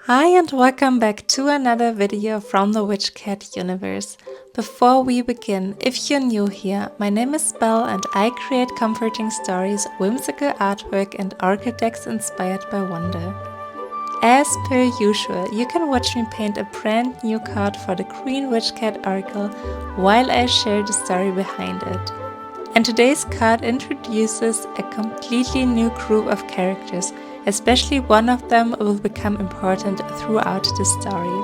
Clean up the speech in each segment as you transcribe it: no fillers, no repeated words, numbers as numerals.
Hi and welcome back to another video from the 𝐀𝐤𝐴 universe. Before we begin, if you're new here, my name is Belle and I create comforting stories, whimsical artwork and architects inspired by wonder. As per usual, you can watch me paint a brand new card for the 𝐀𝐤𝐴 oracle while I share the story behind it. And today's card introduces a completely new group of characters, especially one of them will become important throughout the story.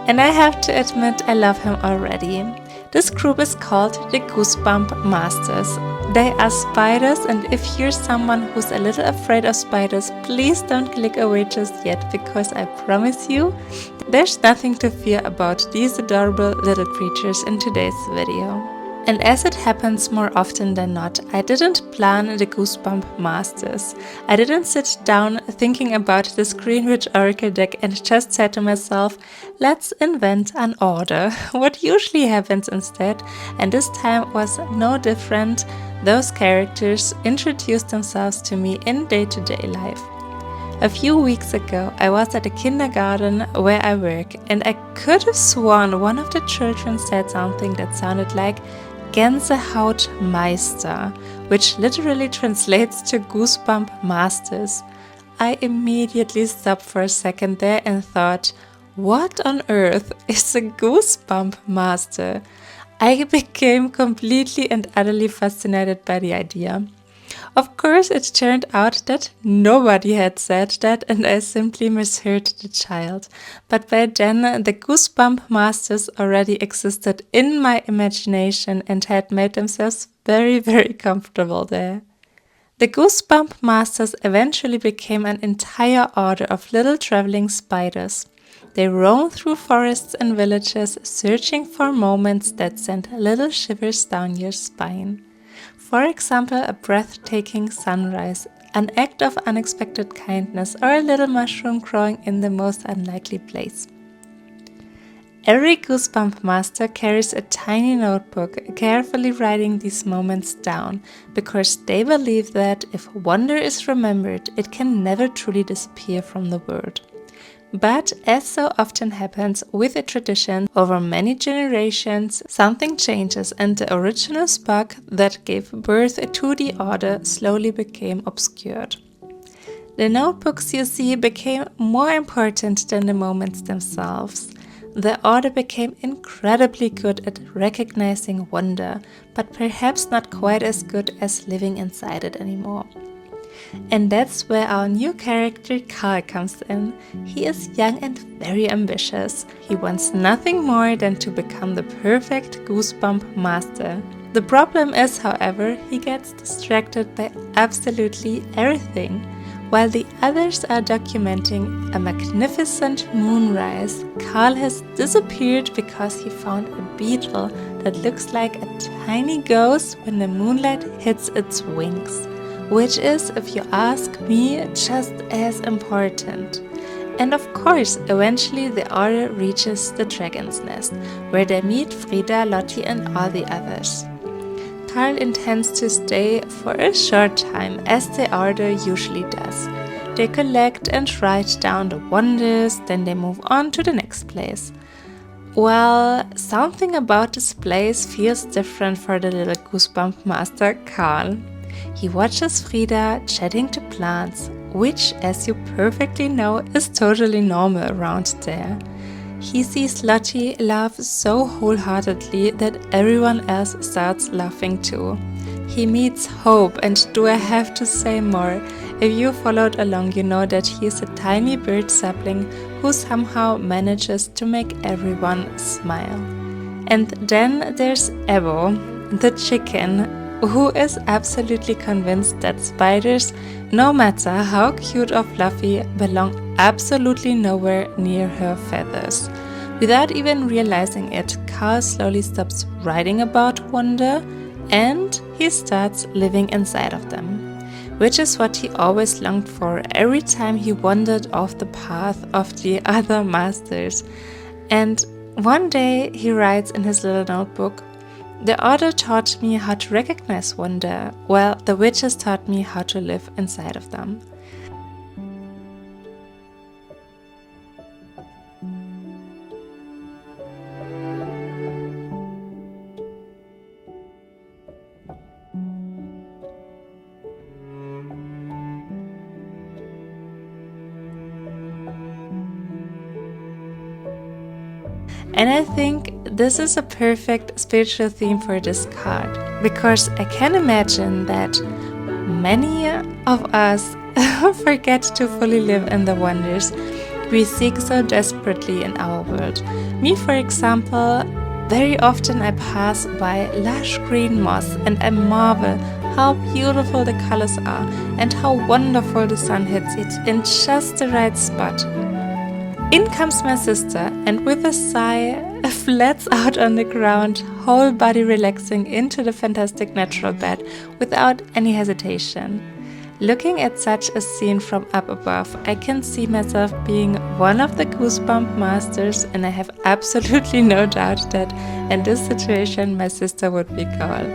And I have to admit I love him already. This group is called the Goosebump Masters. They are spiders, and if you're someone who's a little afraid of spiders, please don't click away just yet, because I promise you, there's nothing to fear about these adorable little creatures in today's video. And as it happens more often than not, I didn't plan the Goosebump Masters. I didn't sit down thinking about this 𝐀𝐤𝐴 oracle deck and just said to myself, let's invent an order. What usually happens instead, and this time was no different, those characters introduced themselves to me in day-to-day life. A few weeks ago, I was at a kindergarten where I work, and I could have sworn one of the children said something that sounded like 𝐀𝐤𝐻𝐿 Meister, which literally translates to Goosebump Masters. I immediately stopped for a second there and thought, what on earth is a Goosebump Master? I became completely and utterly fascinated by the idea. Of course, it turned out that nobody had said that and I simply misheard the child. But by then, the Goosebump Masters already existed in my imagination and had made themselves very comfortable there. The Goosebump Masters eventually became an entire order of little traveling spiders. They roam through forests and villages, searching for moments that send little shivers down your spine. For example, a breathtaking sunrise, an act of unexpected kindness, or a little mushroom growing in the most unlikely place. Every Goosebump Master carries a tiny notebook, carefully writing these moments down, because they believe that if wonder is remembered, it can never truly disappear from the world. But as so often happens with a tradition, over many generations, something changes and the original spark that gave birth to the order slowly became obscured. The notebooks you see became more important than the moments themselves. The order became incredibly good at recognizing wonder, but perhaps not quite as good as living inside it anymore. And that's where our new character 𝐀𝐤𝐿 comes in. He is young and very ambitious. He wants nothing more than to become the perfect Goosebump Master. The problem is, however, he gets distracted by absolutely everything. While the others are documenting a magnificent moonrise, 𝐀𝐤𝐿 has disappeared because he found a beetle that looks like a tiny ghost when the moonlight hits its wings. Which is, if you ask me, just as important. And of course, eventually the order reaches the dragon's nest, where they meet Frida, Lottie and all the others. 𝐀𝐤𝐿 intends to stay for a short time, as the order usually does. They collect and write down the wonders, then they move on to the next place. Well, something about this place feels different for the little Goosebump Master 𝐀𝐤𝐿. He watches Frida chatting to plants, which, as you perfectly know, is totally normal around there. He sees Lottie laugh so wholeheartedly that everyone else starts laughing too. He meets Hope, and do I have to say more? If you followed along, you know that he is a tiny bird sapling who somehow manages to make everyone smile. And then there's 𝐻𝐵𝐵, the chicken, who is absolutely convinced that spiders, no matter how cute or fluffy, belong absolutely nowhere near her feathers. Without even realizing it, 𝐀𝐤𝐿 slowly stops writing about wonder and he starts living inside of them, which is what he always longed for every time he wandered off the path of the other masters. And one day he writes in his little notebook, the order taught me how to recognize wonder, while the witches taught me how to live inside of them. And I think this is a perfect spiritual theme for this card, because I can imagine that many of us forget to fully live in the wonders we seek so desperately in our world. Me, for example, very often I pass by lush green moss and I marvel how beautiful the colors are and how wonderful the sun hits it in just the right spot. In comes my sister, and with a sigh, flats out on the ground, whole body relaxing into the fantastic natural bed without any hesitation. Looking at such a scene from up above, I can see myself being one of the Goosebump Masters, and I have absolutely no doubt that in this situation my sister would be goal.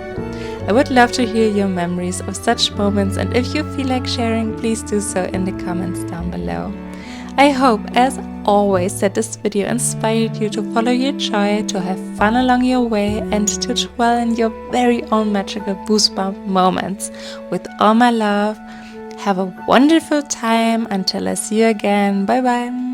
I would love to hear your memories of such moments, and if you feel like sharing, please do so in the comments down below. I hope, as always, that this video inspired you to follow your joy, to have fun along your way, and to dwell in your very own magical goosebump moments. With all my love, have a wonderful time until I see you again. Bye bye.